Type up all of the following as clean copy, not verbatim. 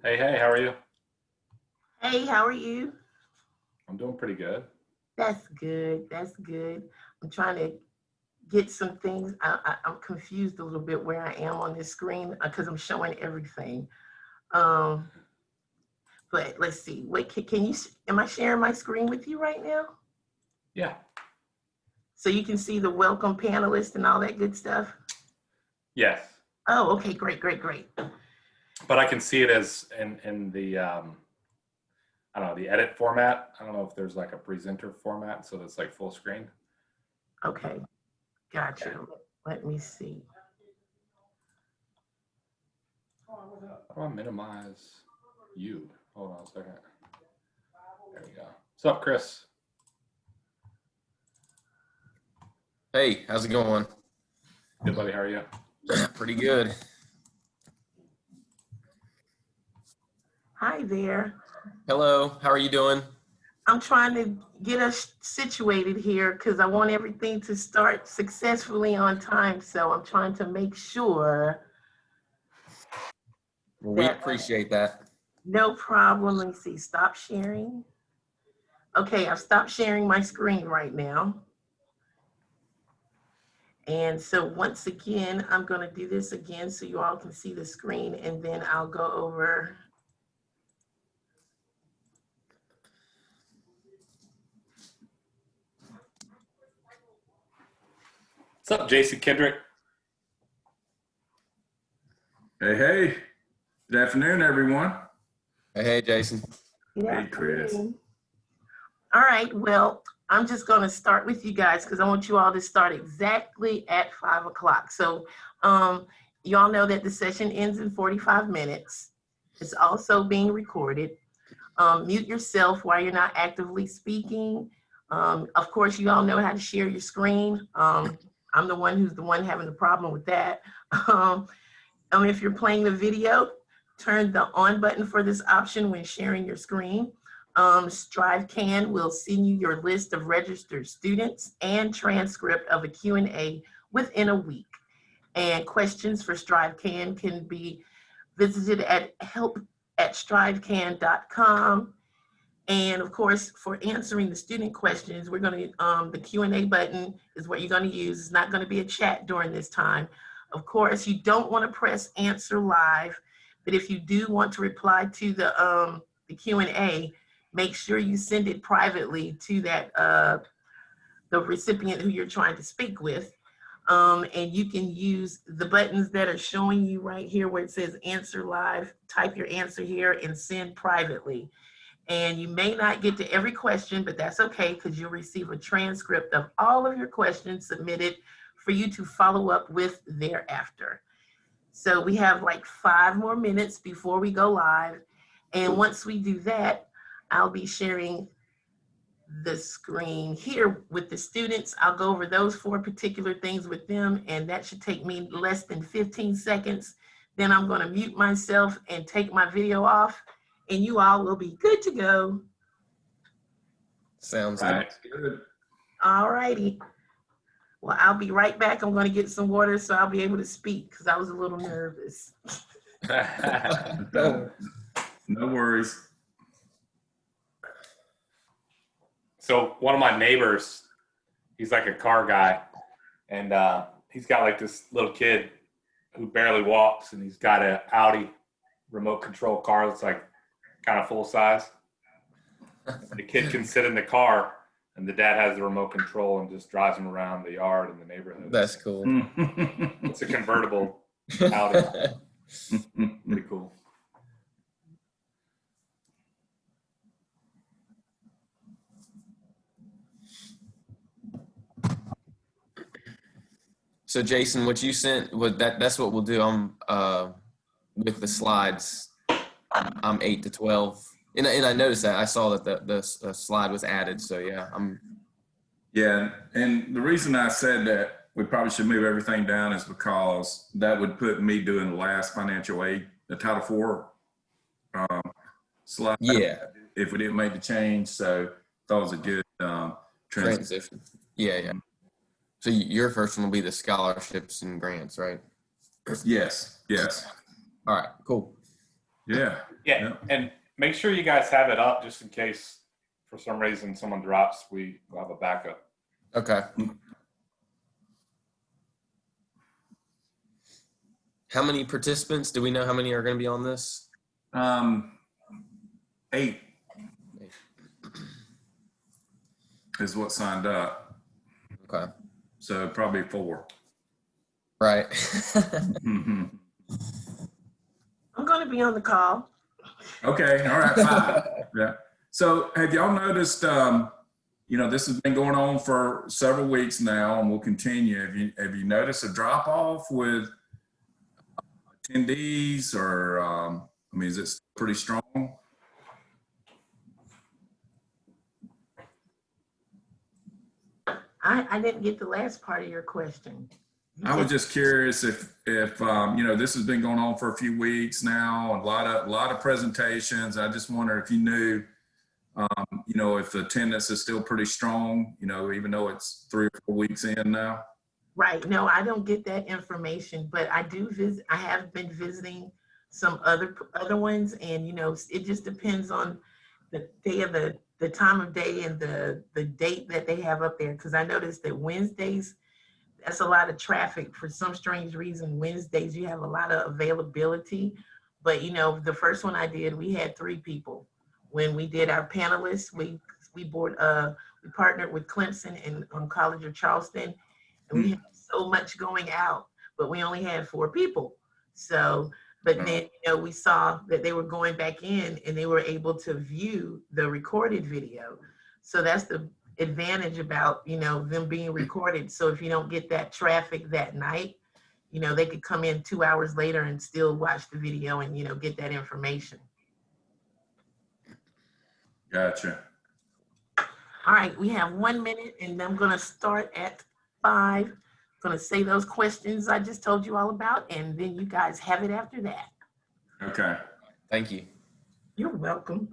Hey, hey, how are you? Hey, how are you? I'm doing pretty good. That's good. That's good. I'm trying to get some things. I'm confused a little bit where I am on this screen because I'm showing everything. Um, but let's see. Wait, can you? Am I sharing my screen with you right now? Yeah. So you can see the welcome panelists and all that good stuff. Yes. Oh, okay, great, great, great. But I can see it as in the I don't know, the edit format. I don't know if there's like a presenter format, so that's like full screen. Okay, Yeah. gotcha. Let me see. How do I minimize you? Hold on a second. There we go. What's up, Chris? Hey, how's it going? Good, buddy. How are you? Pretty good. Hi there. Hello, how are you doing? I'm trying to get us situated here because I want everything to start successfully on time. So I'm trying to make sure Well, we that appreciate that. no problem. Let me see. Stop sharing. Okay, I've stopped sharing my screen right now. And so once again, I'm going to do this again so you all can see the screen, and then I'll go over. What's up, Jason Kendrick? Hey, hey. Good afternoon, everyone. Hey, Jason. Good Hey, Chris. afternoon. All right, well, I'm just going to start with you guys because I want you all to start exactly at 5 o'clock. So, you all know that the session ends in 45 minutes. It's also being recorded. Mute yourself while you're not actively speaking. Of course, you all know how to share your screen. I'm the one who's the one having the problem with that. If you're playing the video, turn the on button for this option when sharing your screen. StriveCan will send you your list of registered students and transcript of a Q&A within a week. And questions for StriveCan can be visited at help@strivecan.com. And of course, for answering the student questions, we're going to, the Q&A button is what you're going to use. It's not going to be a chat during this time. Of course, you don't want to press answer live, but if you do want to reply to the Q&A, make sure you send it privately to that the recipient who you're trying to speak with. And you can use the buttons that are showing you right here where it says answer live, type your answer here and send privately. And you may not get to every question, but that's okay because you'll receive a transcript of all of your questions submitted for you to follow up with thereafter. So we have like 5 more minutes before we go live. And once we do that, I'll be sharing the screen here with the students. I'll go over those 4 particular things with them, and that should take me less than 15 seconds. Then I'm going to mute myself and take my video off, and you all will be good to go. Sounds Good. All righty. Well, I'll be right back. I'm going to get some water so I'll be able to speak because I was a little nervous. good. No worries. So one of my neighbors, he's like a car guy, and he's got like this little kid who barely walks, and he's got an Audi remote control car that's like kind of full size. The kid can sit in the car, and the dad has the remote control and just drives him around the yard and the neighborhood. That's cool. It's a convertible Audi. Pretty cool. So, Jason, what you sent, that's what we'll do. With the slides. I'm 8 to 12. And I noticed that. I saw that the slide was added. So, yeah, Yeah, and the reason I said that we probably should move everything down is because that would put me doing the last financial aid, the Title IV slide, yeah, if we didn't make the change. So thought it was a good transition. transition. Yeah. So your first one will be the scholarships and grants, right? Yes. All right, cool. Yeah. Yeah, and make sure you guys have it up just in case for some reason someone drops. We'll have a backup. Okay. How many participants? Do we know how many are going to be on this? 8 is what signed up. Okay. So probably 4. Right. Mm-hmm. I'm going to be on the call. Okay. All right. 5. Yeah. So have y'all noticed, this has been going on for several weeks now and will continue. Have you noticed a drop off with attendees or, is it still pretty strong? I didn't get the last part of your question. I was just curious if this has been going on for a few weeks now, and a lot of presentations. I just wonder if you knew, if the attendance is still pretty strong, even though it's 3 or 4 weeks in now. Right. No, I don't get that information, but I do visit. I have been visiting some other ones, and it just depends on the day of the time of day and the date that they have up there. Because I noticed that Wednesdays, that's a lot of traffic. For some strange reason, Wednesdays you have a lot of availability. But the first one I did, we had 3 people. When we did our panelists, we partnered with Clemson and College of Charleston, and we had so much going out, but we only had 4 people. So, but then we saw that they were going back in and they were able to view the recorded video. So that's the advantage about them being recorded. So if you don't get that traffic that night, they could come in 2 hours later and still watch the video and get that information. Gotcha. All right, we have 1 minute, and I'm going to start at 5. Going to say those questions I just told you all about, and then you guys have it after that. Okay. Thank you. You're welcome.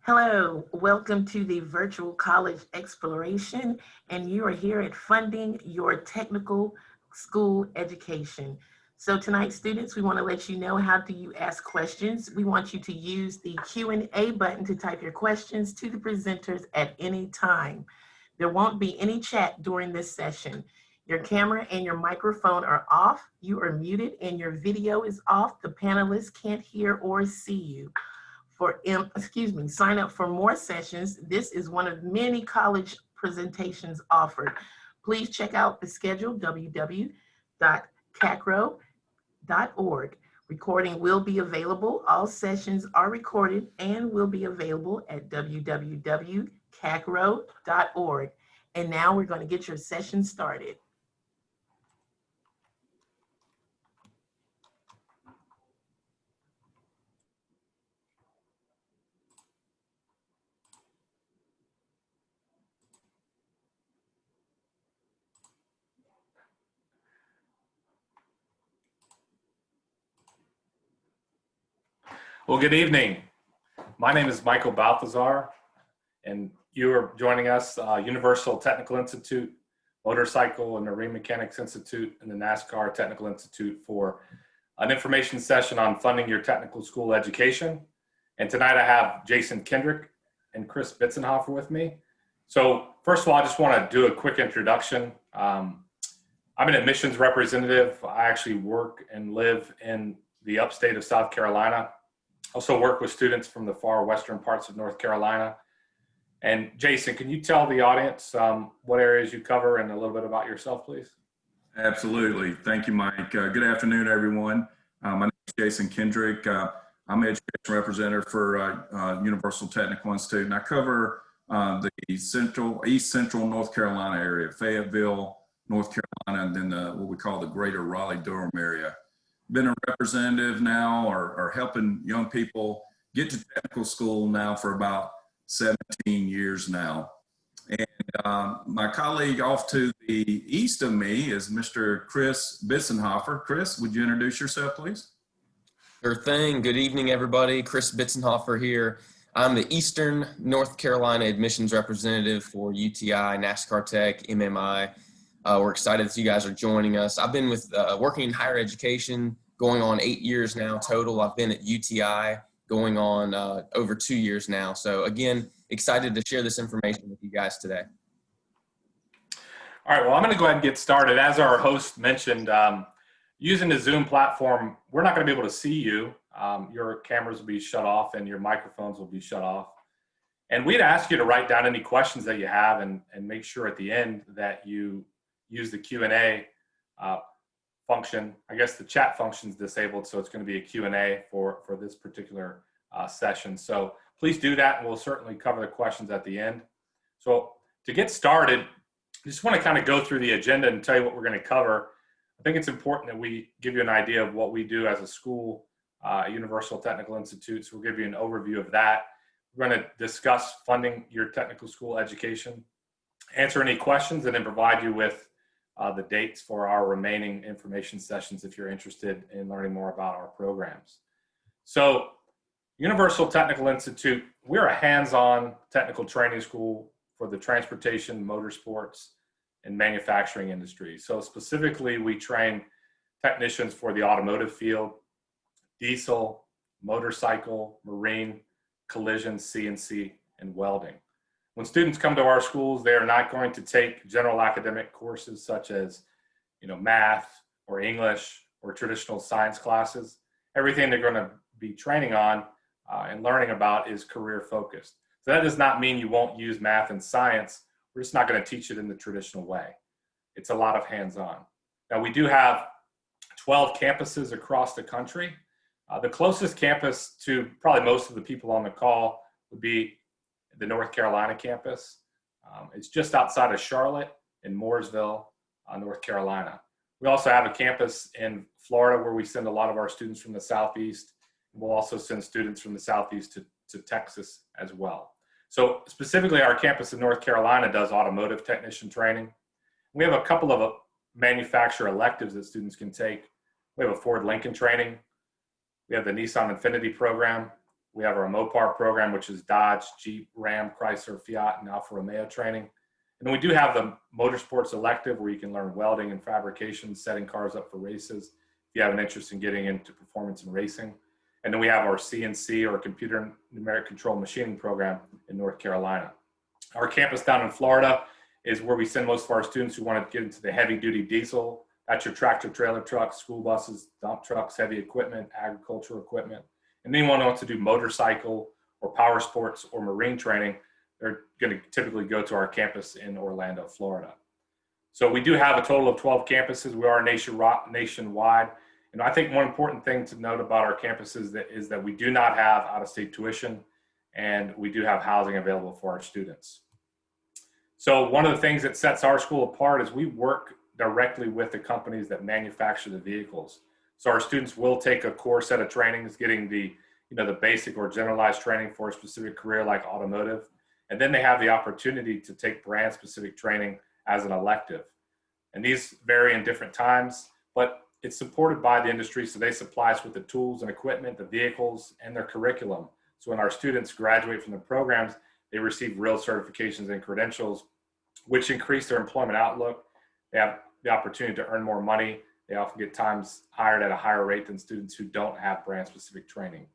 Hello, welcome to the Virtual College Exploration, and you are here at Funding Your Technical School Education. So tonight, students, we want to let you know how do you ask questions. We want you to use the Q&A button to type your questions to the presenters at any time. There won't be any chat during this session. Your camera and your microphone are off, you are muted, and your video is off. The panelists can't hear or see you. Sign up for more sessions. This is one of many college presentations offered. Please check out the schedule, www.cacrao.org. Recording will be available. All sessions are recorded and will be available at www.cacrao.org. And now we're going to get your session started. Well, good evening. My name is Michael Balthazar, and you are joining us, Universal Technical Institute, Motorcycle and Marine Mechanics Institute, and the NASCAR Technical Institute for an information session on funding your technical school education. And tonight I have Jason Kendrick and Chris Bitzenhofer with me. So first of all, I just want to do a quick introduction. I'm an admissions representative. I actually work and live in the upstate of South Carolina. Also work with students from the far western parts of North Carolina. And Jason, can you tell the audience what areas you cover and a little bit about yourself, please? Absolutely. Thank you, Mike. Good afternoon, everyone. My name is Jason Kendrick. I'm an education representative for Universal Technical Institute, and I cover the East Central North Carolina area, Fayetteville, North Carolina, and then what we call the greater Raleigh-Durham area. Been a representative now or helping young people get to technical school now for about 17 years now. And my colleague off to the east of me is Mr. Chris Bitzenhofer. Chris, would you introduce yourself, please? Sure thing. Good evening, everybody. Chris Bitzenhofer here. I'm the Eastern North Carolina admissions representative for UTI, NASCAR Tech, MMI. We're excited that you guys are joining us. I've been with working in higher education going on 8 years now total. I've been at UTI going on over 2 years now. So again, excited to share this information with you guys today. All right, well, I'm going to go ahead and get started. As our host mentioned, using the Zoom platform, we're not going to be able to see you. Your cameras will be shut off and your microphones will be shut off. And we'd ask you to write down any questions that you have and make sure at the end that you use the Q&A function. I guess the chat function is disabled, so it's going to be a Q&A for this particular session. So please do that, and we'll certainly cover the questions at the end. So to get started, I just want to kind of go through the agenda and tell you what we're going to cover. I think it's important that we give you an idea of what we do as a school, Universal Technical Institute. So we'll give you an overview of that. We're going to discuss funding your technical school education, answer any questions, and then provide you with the dates for our remaining information sessions if you're interested in learning more about our programs. So Universal Technical Institute, we're a hands-on technical training school for the transportation, motorsports, and manufacturing industry. So specifically, we train technicians for the automotive field, diesel, motorcycle, marine, collision, CNC, and welding. When students come to our schools, they are not going to take general academic courses such as, math or English or traditional science classes. Everything they're going to be training on and learning about is career focused. So that does not mean you won't use math and science. We're just not going to teach it in the traditional way. It's a lot of hands-on. Now, we do have 12 campuses across the country. The closest campus to probably most of the people on the call would be the North Carolina campus. It's just outside of Charlotte in Mooresville, North Carolina. We also have a campus in Florida where we send a lot of our students from the Southeast. We'll also send students from the Southeast to Texas as well. So specifically, our campus in North Carolina does automotive technician training. We have a couple of manufacturer electives that students can take. We have a Ford Lincoln training. We have the Nissan Infiniti program. We have our Mopar program, which is Dodge, Jeep, Ram, Chrysler, Fiat, and Alfa Romeo training. And then we do have the motorsports elective where you can learn welding and fabrication, setting cars up for races if you have an interest in getting into performance and racing. And then we have our CNC or computer numeric control machining program in North Carolina. Our campus down in Florida is where we send most of our students who want to get into the heavy duty diesel. That's your tractor trailer trucks, school buses, dump trucks, heavy equipment, agricultural equipment. And anyone who wants to do motorcycle or power sports or marine training, they're going to typically go to our campus in Orlando, Florida. So we do have a total of 12 campuses. We are nationwide. And I think one important thing to note about our campuses is that we do not have out-of-state tuition, and we do have housing available for our students. So one of the things that sets our school apart is we work directly with the companies that manufacture the vehicles. So our students will take a core set of trainings, getting the basic or generalized training for a specific career like automotive. And then they have the opportunity to take brand specific training as an elective. And these vary in different times, but it's supported by the industry. So they supply us with the tools and equipment, the vehicles, and their curriculum. So when our students graduate from the programs, they receive real certifications and credentials, which increase their employment outlook. They have the opportunity to earn more money. They often get times hired at a higher rate than students who don't have brand specific training.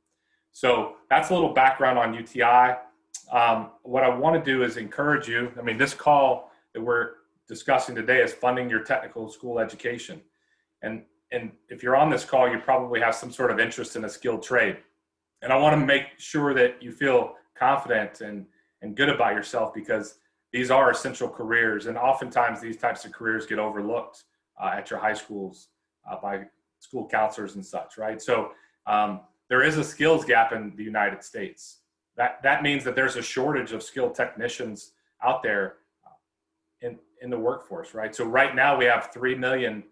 So that's a little background on UTI. What I want to do is encourage you. This call that we're discussing today is funding your technical school education. And if you're on this call, you probably have some sort of interest in a skilled trade. And I want to make sure that you feel confident and good about yourself, because these are essential careers. And oftentimes these types of careers get overlooked at your high schools by school counselors and such, right? So there is a skills gap in the United States. That means that there's a shortage of skilled technicians out there in the workforce, right? So right now we have 3 million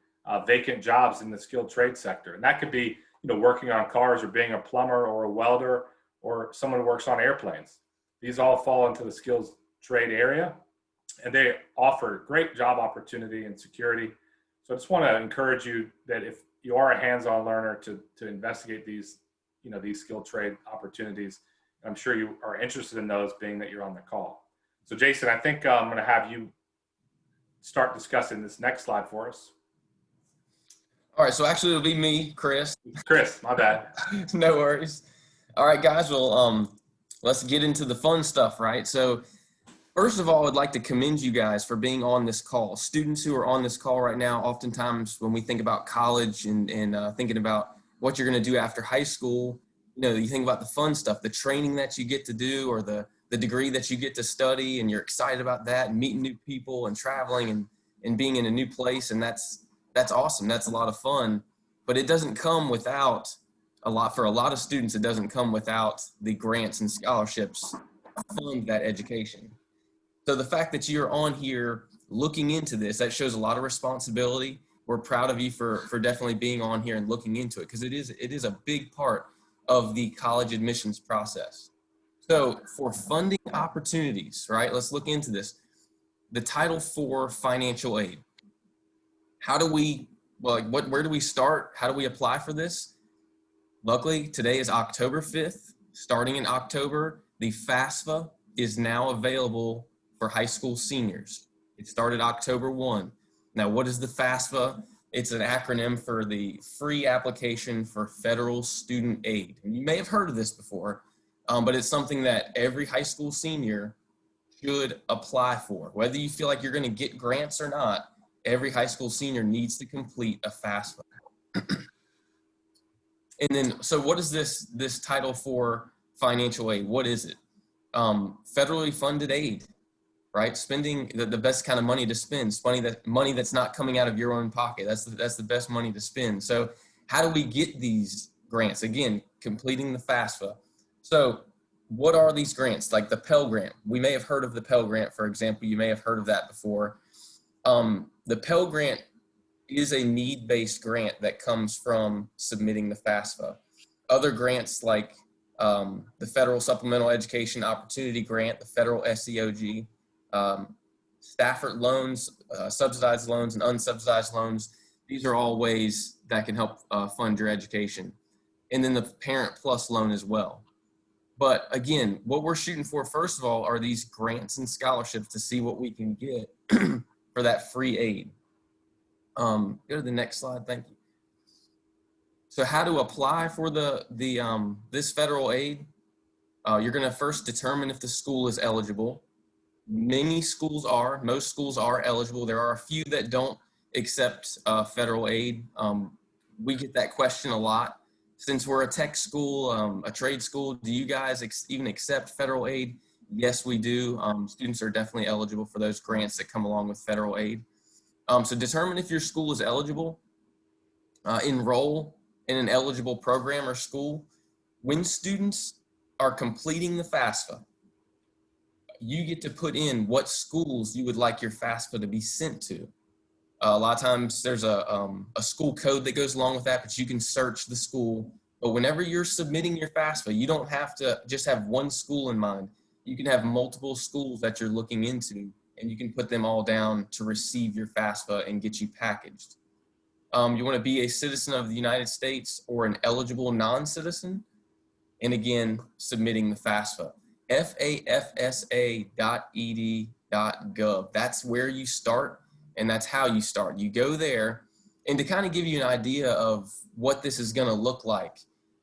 vacant jobs in the skilled trade sector. And that could be, working on cars or being a plumber or a welder or someone who works on airplanes. These all fall into the skills trade area. and they offer great job opportunity and security. So I just want to encourage you that if you are a hands-on learner to investigate these, these skilled trade opportunities. I'm sure you are interested in those, being that you're on the call. So Jason, I think I'm going to have you start discussing this next slide for us. All right, so actually it'll be me, Chris. Chris, my bad. No worries. All right, guys, well, let's get into the fun stuff, right? So first of all, I'd like to commend you guys for being on this call. Students who are on this call right now, oftentimes when we think about college and thinking about what you're going to do after high school, you think about the fun stuff, the training that you get to do, or the degree that you get to study, and you're excited about that, and meeting new people and traveling and being in a new place. And that's awesome. That's a lot of fun, but it doesn't come without for a lot of students, it doesn't come without the grants and scholarships to fund that education. So the fact that you're on here looking into this, that shows a lot of responsibility. We're proud of you for definitely being on here and looking into it, because it is a big part of the college admissions process. So for funding opportunities, right, let's look into this. The Title IV financial aid. How do we, where do we start? How do we apply for this? Luckily, today is October 5th. Starting in October, the FAFSA is now available for high school seniors. It started October 1. Now, what is the FAFSA? It's an acronym for the Free Application for Federal Student Aid. And you may have heard of this before, but it's something that every high school senior should apply for. Whether you feel like you're going to get grants or not, every high school senior needs to complete a FAFSA. And then, so what is this Title IV financial aid? What is it? Federally funded aid, right? Spending the best kind of money to spend, money that's not coming out of your own pocket. That's the best money to spend. So how do we get these grants? Again, completing the FAFSA. So what are these grants? Like the Pell Grant. We may have heard of the Pell Grant, for example. You may have heard of that before. The Pell Grant is a need-based grant that comes from submitting the FAFSA. Other grants like the Federal Supplemental Education Opportunity Grant, the Federal SEOG, Stafford loans, subsidized loans, and unsubsidized loans. These are all ways that can help fund your education. And then the Parent Plus loan as well. But again, what we're shooting for, first of all, are these grants and scholarships to see what we can get for that free aid. Go to the next slide, thank you. So how to apply for this federal aid? You're gonna first determine if the school is eligible. Most schools are eligible. There are a few that don't accept federal aid. We get that question a lot. Since we're a tech school, a trade school, do you guys even accept federal aid? Yes, we do. Students are definitely eligible for those grants that come along with federal aid. So determine if your school is eligible. Enroll in an eligible program or school. When students are completing the FAFSA, you get to put in what schools you would like your FAFSA to be sent to. A lot of times there's a school code that goes along with that, but you can search the school. But whenever you're submitting your FAFSA, you don't have to just have one school in mind. You can have multiple schools that you're looking into, and you can put them all down to receive your FAFSA and get you packaged. You want to be a citizen of the United States or an eligible non-citizen. And again, submitting the FAFSA. FAFSA.ed.gov. That's where you start, and that's how you start. You go there, and to kind of give you an idea of what this is going to look like,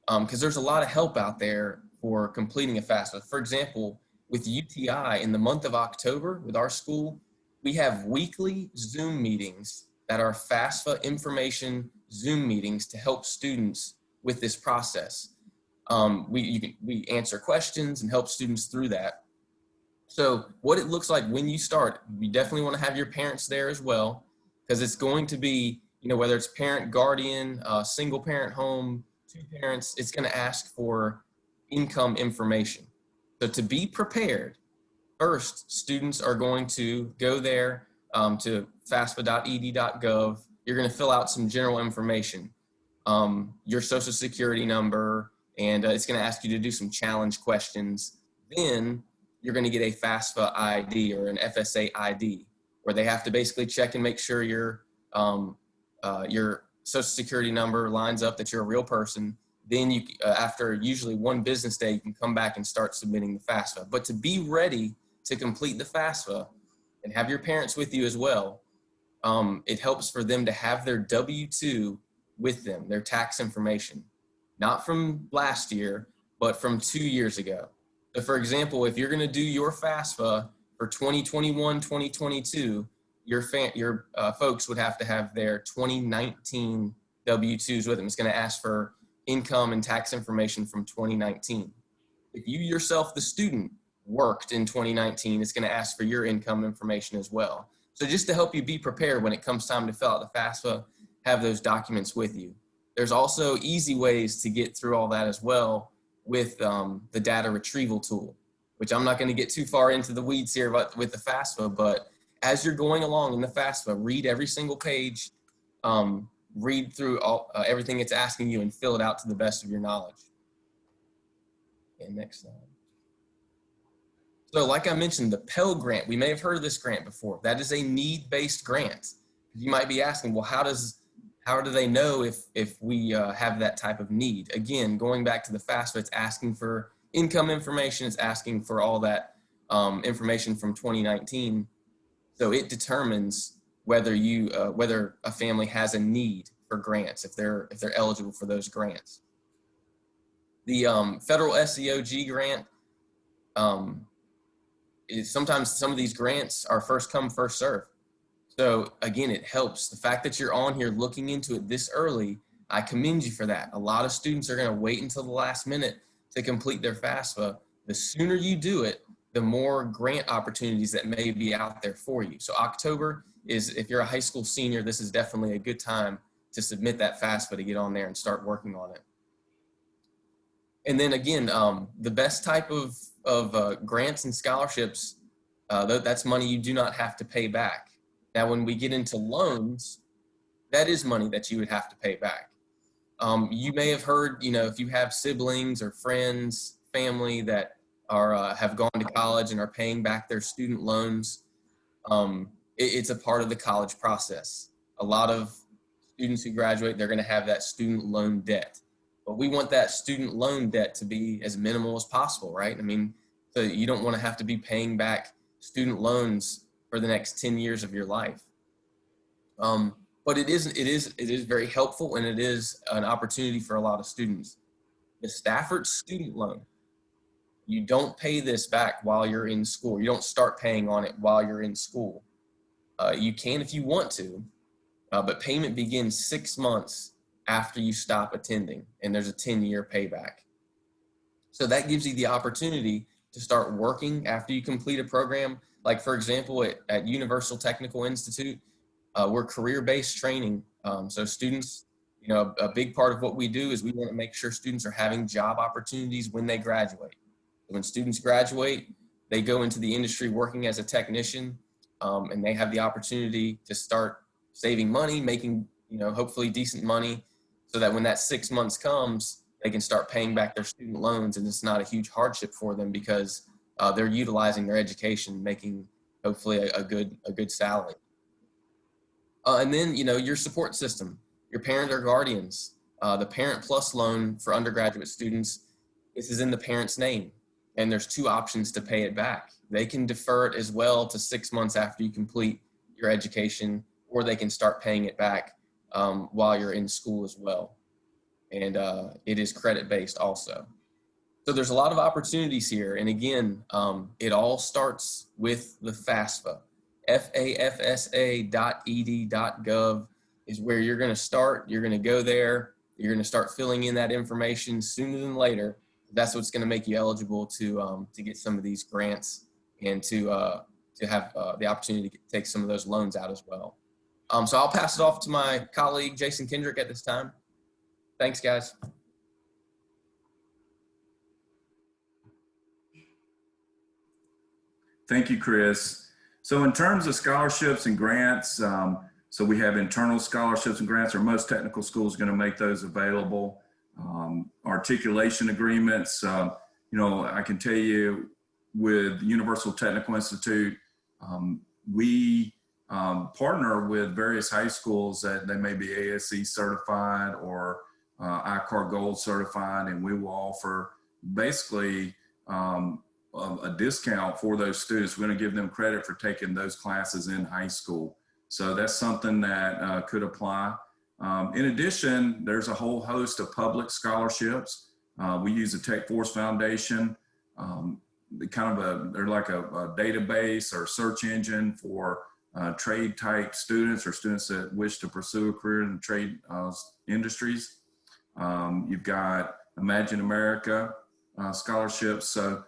because there's a lot of help out there for completing a FAFSA. For example, with UTI in the month of October with our school, we have weekly Zoom meetings that are FAFSA information Zoom meetings to help students with this process. We answer questions and help students through that. So what it looks like when you start, you definitely want to have your parents there as well, because it's going to be, whether it's parent, guardian, single parent home, two parents, it's going to ask for income information. So to be prepared, first, students are going to go there to FAFSA.ed.gov. You're going to fill out some general information, your social security number, and it's going to ask you to do some challenge questions. Then you're going to get a FAFSA ID or an FSA ID, where they have to basically check and make sure your social security number lines up, that you're a real person. Then you, after usually one business day, you can come back and start submitting the FAFSA. But to be ready to complete the FAFSA and have your parents with you as well, it helps for them to have their W-2 with them, their tax information, not from last year, but from 2 years ago. So for example, if you're going to do your FAFSA for 2021, 2022, your folks would have to have their 2019 W-2s with them. It's going to ask for income and tax information from 2019. If you yourself, the student, worked in 2019, it's going to ask for your income information as well. So just to help you be prepared when it comes time to fill out the FAFSA, have those documents with you. There's also easy ways to get through all that as well with the data retrieval tool, which I'm not going to get too far into the weeds here with the FAFSA, but as you're going along in the FAFSA, read every single page, read through everything it's asking you, and fill it out to the best of your knowledge. And next slide. So like I mentioned, the Pell Grant, we may have heard of this grant before. That is a need-based grant. You might be asking, well, how do they know if we have that type of need? Again, going back to the FAFSA, it's asking for income information. It's asking for all that information from 2019. So it determines whether whether a family has a need for grants, if they're eligible for those grants. The federal SEOG grant, sometimes some of these grants are first come, first serve. So again, it helps. The fact that you're on here looking into it this early, I commend you for that. A lot of students are going to wait until the last minute to complete their FAFSA. The sooner you do it, the more grant opportunities that may be out there for you. So October is, if you're a high school senior, this is definitely a good time to submit that FAFSA, to get on there and start working on it. And then again, the best type of grants and scholarships, that's money you do not have to pay back. Now, when we get into loans, that is money that you would have to pay back. You may have heard, if you have siblings or friends, family that have gone to college and are paying back their student loans, it's a part of the college process. A lot of students who graduate, they're going to have that student loan debt. But we want that student loan debt to be as minimal as possible, right? I mean, so you don't want to have to be paying back student loans for the next 10 years of your life. But it is very helpful, and it is an opportunity for a lot of students. The Stafford student loan, you don't pay this back while you're in school. You don't start paying on it while you're in school. You can if you want to, but payment begins 6 months after you stop attending, and there's a 10-year payback. So that gives you the opportunity to start working after you complete a program. Like, for example, at Universal Technical Institute, we're career-based training. So students, a big part of what we do is we want to make sure students are having job opportunities when they graduate. When students graduate, they go into the industry working as a technician, and they have the opportunity to start saving money, making, hopefully decent money, so that when that 6 months comes, they can start paying back their student loans, and it's not a huge hardship for them because they're utilizing their education, making hopefully a good salary. And then, your support system, your parent or guardians, the Parent Plus loan for undergraduate students, this is in the parent's name, and there's 2 options to pay it back. They can defer it as well to 6 months after you complete your education, or they can start paying it back while you're in school as well. And it is credit-based also. So there's a lot of opportunities here. And again, it all starts with the FAFSA. FAFSA.ed.gov is where you're going to start. You're going to go there. You're going to start filling in that information sooner than later. That's what's going to make you eligible to get some of these grants and to have the opportunity to take some of those loans out as well. So I'll pass it off to my colleague, Jason Kendrick, at this time. Thanks, guys. Thank you, Chris. So in terms of scholarships and grants, so we have internal scholarships and grants, or most technical schools are going to make those available. Articulation agreements, I can tell you with Universal Technical Institute, we partner with various high schools that they may be ASE certified or ICAR Gold certified, and we will offer basically a discount for those students. We're going to give them credit for taking those classes in high school. So that's something that could apply. In addition, there's a whole host of public scholarships. We use the Tech Force Foundation. They're like a database or search engine for trade type students or students that wish to pursue a career in the trade industries. You've got Imagine America scholarships. So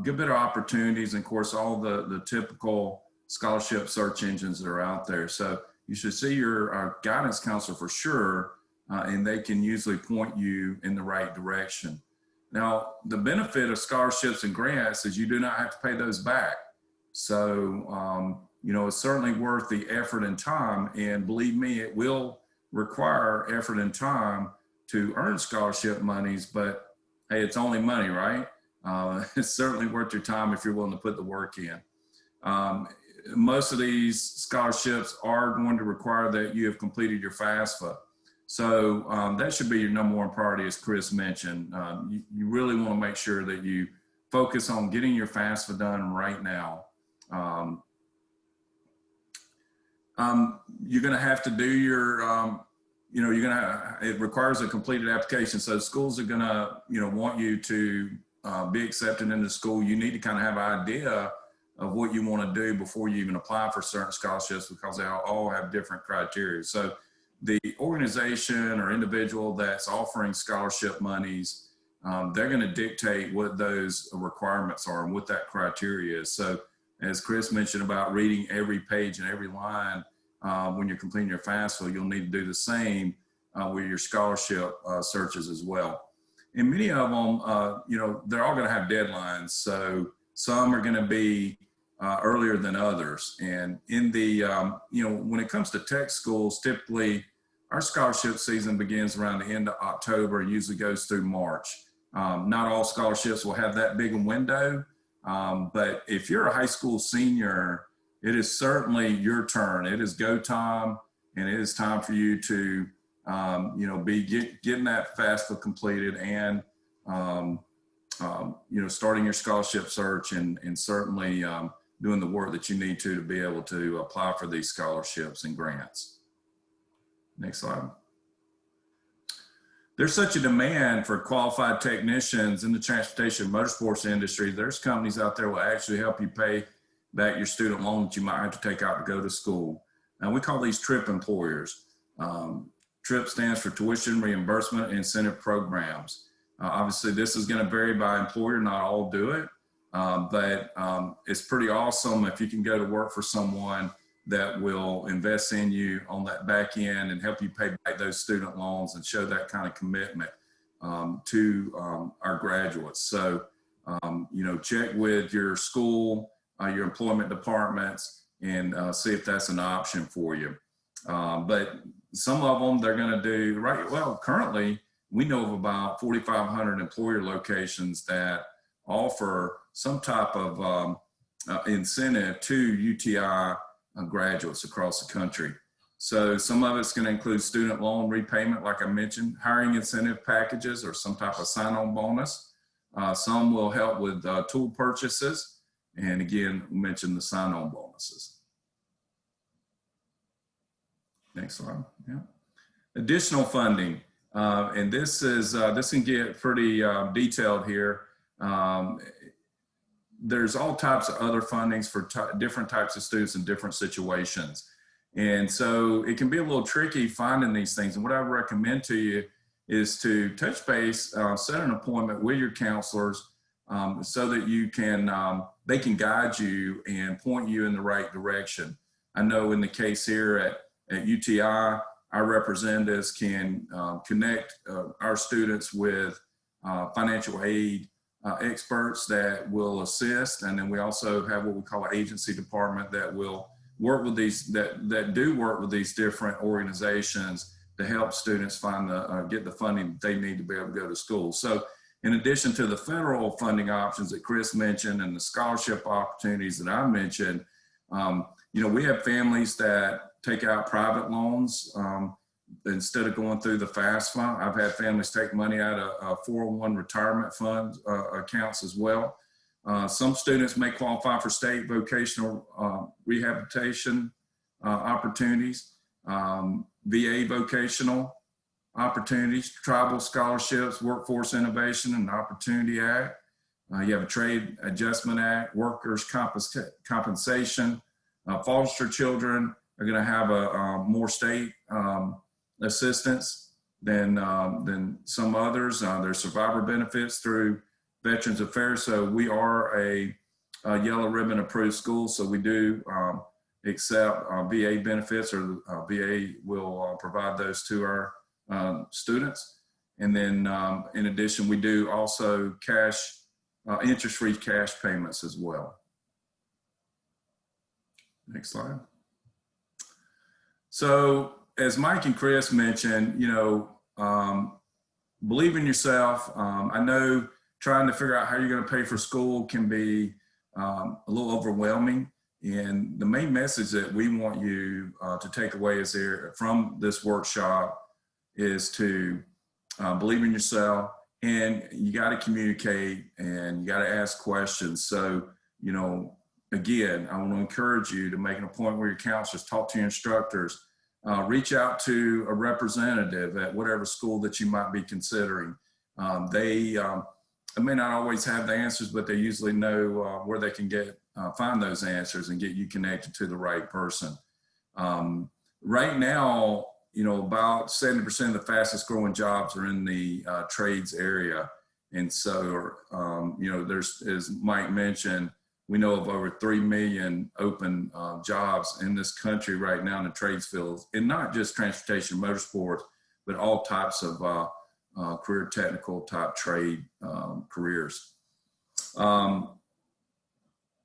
good bit of opportunities, and of course, all the typical scholarship search engines that are out there. So you should see your guidance counselor for sure, and they can usually point you in the right direction. Now, the benefit of scholarships and grants is you do not have to pay those back. So, it's certainly worth the effort and time, and believe me, it will require effort and time to earn scholarship monies, but hey, it's only money, right? It's certainly worth your time if you're willing to put the work in. Most of these scholarships are going to require that you have completed your FAFSA. So that should be your number one priority, as Chris mentioned. You really want to make sure that you focus on getting your FAFSA done right now. You're going to have to do your, it requires a completed application. So schools are going to, want you to be accepted into school. You need to kind of have an idea of what you want to do before you even apply for certain scholarships, because they all have different criteria. So the organization or individual that's offering scholarship monies, they're going to dictate what those requirements are and what that criteria is. So as Chris mentioned about reading every page and every line when you're completing your FAFSA, you'll need to do the same with your scholarship searches as well. And many of them, they're all going to have deadlines. So some are going to be earlier than others. And in the, when it comes to tech schools, typically our scholarship season begins around the end of October, usually goes through March. Not all scholarships will have that big a window, but if you're a high school senior, it is certainly your turn. It is go time, and it is time for you to, be getting that FAFSA completed and, starting your scholarship search and certainly doing the work that you need to be able to apply for these scholarships and grants. Next slide. There's such a demand for qualified technicians in the transportation and motorsports industry. There's companies out there will actually help you pay back your student loan that you might have to take out to go to school. And we call these TRIP employers. TRIP stands for Tuition Reimbursement Incentive Programs. Obviously, this is going to vary by employer. Not all do it, but it's pretty awesome if you can go to work for someone that will invest in you on that back end and help you pay back those student loans and show that kind of commitment to our graduates. So, check with your school, your employment departments, and see if that's an option for you. But some of them, they're going to do, right, well, currently, we know of about 4,500 employer locations that offer some type of incentive to UTI graduates across the country. So some of it's going to include student loan repayment, like I mentioned, hiring incentive packages or some type of sign-on bonus. Some will help with tool purchases. And again, we mentioned the sign-on bonuses. Next slide. Yeah. Additional funding. And this can get pretty detailed here. There's all types of other fundings for different types of students in different situations. And so it can be a little tricky finding these things. And what I recommend to you is to touch base, set an appointment with your counselors so that you can, they can guide you and point you in the right direction. I know in the case here at UTI, our representatives can connect our students with financial aid experts that will assist. And then we also have what we call an agency department that will work with these, that do work with these different organizations to help students find get the funding they need to be able to go to school. So in addition to the federal funding options that Chris mentioned and the scholarship opportunities that I mentioned, we have families that take out private loans instead of going through the FAFSA. I've had families take money out of 401 retirement fund accounts as well. Some students may qualify for state vocational rehabilitation opportunities, VA vocational opportunities, tribal scholarships, Workforce Innovation and Opportunity Act. You have a Trade Adjustment Act, workers' compensation. Foster children are going to have a more state assistance than some others. There's survivor benefits through Veterans Affairs. So we are a yellow ribbon approved school. So we do accept VA benefits, or VA will provide those to our students. And then in addition, we do also cash, interest-free cash payments as well. Next slide. So as Mike and Chris mentioned, believe in yourself. I know trying to figure out how you're going to pay for school can be a little overwhelming. And the main message that we want you to take away from this workshop is to believe in yourself, and you got to communicate and you got to ask questions. So, again, I want to encourage you to make an appointment with your counselors, talk to your instructors, reach out to a representative at whatever school that you might be considering. They may not always have the answers, but they usually know where they can find those answers and get you connected to the right person. Right now, about 70% of the fastest growing jobs are in the trades area. And so, there's, as Mike mentioned, we know of over 3 million open jobs in this country right now in the trades fields, and not just transportation, motorsports, but all types of career technical type trade careers.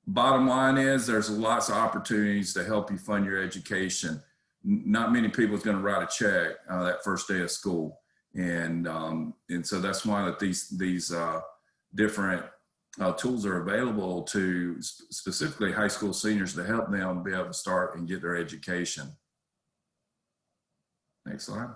Bottom line is there's lots of opportunities to help you fund your education. Not many people is going to write a check that first day of school. And so that's why that these different tools are available to specifically high school seniors to help them be able to start and get their education. Next slide.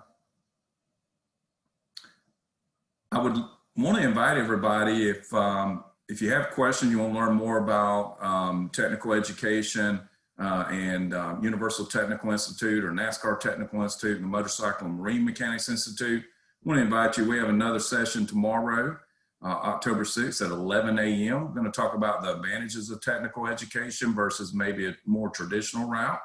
I would want to invite everybody, if you have questions, you want to learn more about technical education and Universal Technical Institute or NASCAR Technical Institute and the Motorcycle and Marine Mechanics Institute, I want to invite you. We have another session tomorrow, October 6th at 11 a.m. We're going to talk about the advantages of technical education versus maybe a more traditional route.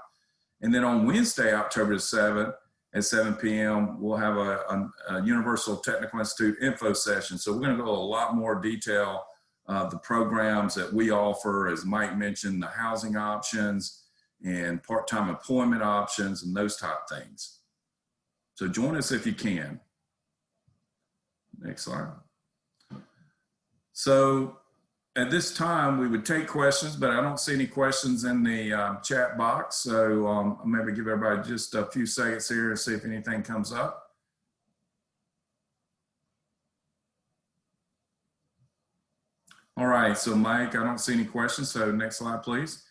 And then on Wednesday, October 7th at 7 p.m., we'll have a Universal Technical Institute info session. So we're going to go a lot more detail the programs that we offer, as Mike mentioned, the housing options and part-time employment options and those type things. So join us if you can. Next slide. So at this time, we would take questions, but I don't see any questions in the chat box. So I'll maybe give everybody just a few seconds here and see if anything comes up. All right, so Mike, I don't see any questions. So next slide, please.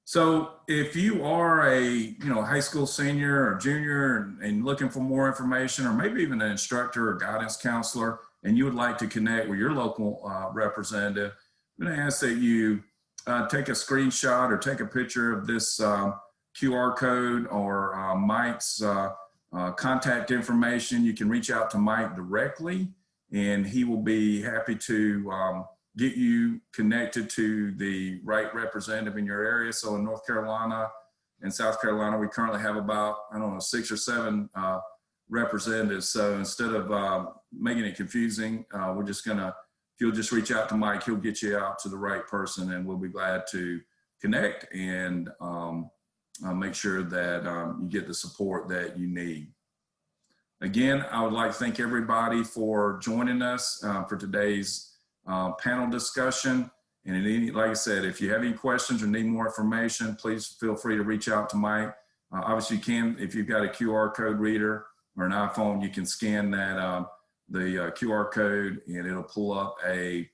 So if you are a high school senior or junior and looking for more information, or maybe even an instructor or guidance counselor, and you would like to connect with your local representative, I'm going to ask that you take a screenshot or take a picture of this QR code or Mike's contact information. You can reach out to Mike directly, and he will be happy to get you connected to the right representative in your area. So in North Carolina and South Carolina, we currently have about, 6 or 7 representatives. So instead of making it confusing, we're just gonna, if you'll just reach out to Mike, he'll get you out to the right person, and we'll be glad to connect and make sure that you get the support that you need. Again, I would like to thank everybody for joining us for today's panel discussion. And like I said, if you have any questions or need more information, please feel free to reach out to Mike. Obviously you can, if you've got a QR code reader or an iPhone, you can scan that the QR code, and it'll pull up a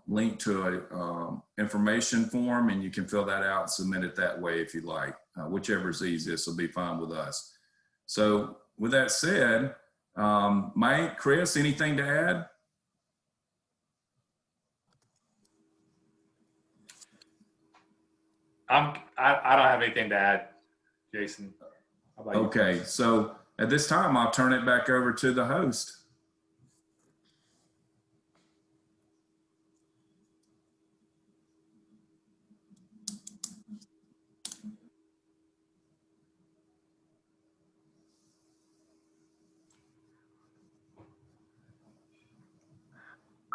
link to a information form, and you can fill that out and submit it that way if you like. Whichever is easiest will be fine with us. So with that said, Mike, Chris, anything to add? I don't have anything to add, Jason. How about you? Okay, so at this time, I'll turn it back over to the host.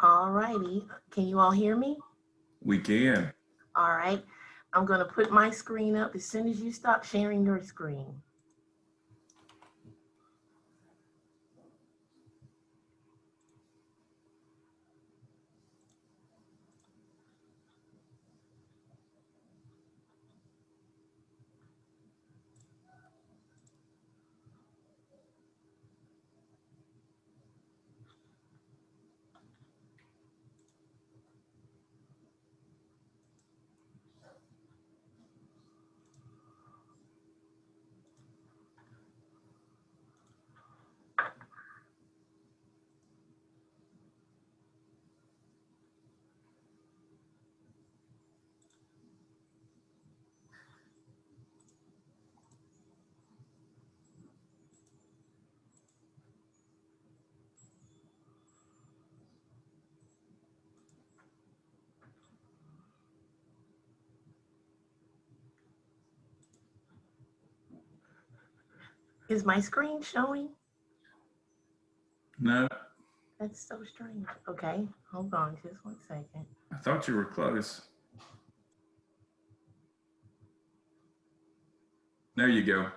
All righty. Can you all hear me? We can. All right. I'm going to put my screen up as soon as you stop sharing your screen. Is my screen showing? No, That's so strange. Okay, hold on just 1 second. I thought you were close. There you go.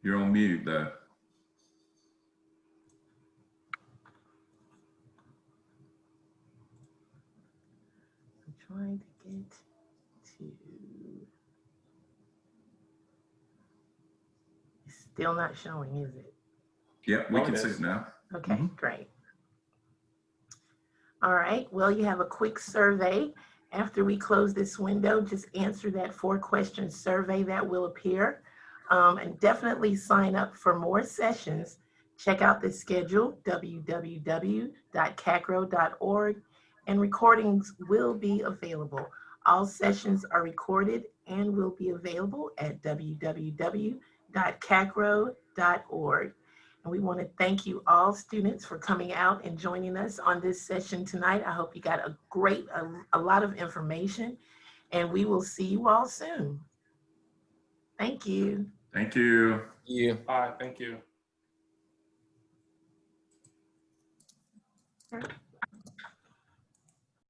You're on mute, though. I'm trying to get to. It's still not showing, is it? Yep, we Oh, can it see is. it now. Okay, Mhm. great. All right, well, you have a quick survey. After we close this window, just answer that 4-question survey that will appear. And definitely sign up for more sessions. Check out the schedule, www.cacrao.org, and recordings will be available. All sessions are recorded and will be available at www.cacrao.org. And we want to thank you all students for coming out and joining us on this session tonight. I hope you got a lot of information, and we will see you all soon. Thank you. Thank you. You. All right, thank you. Sure.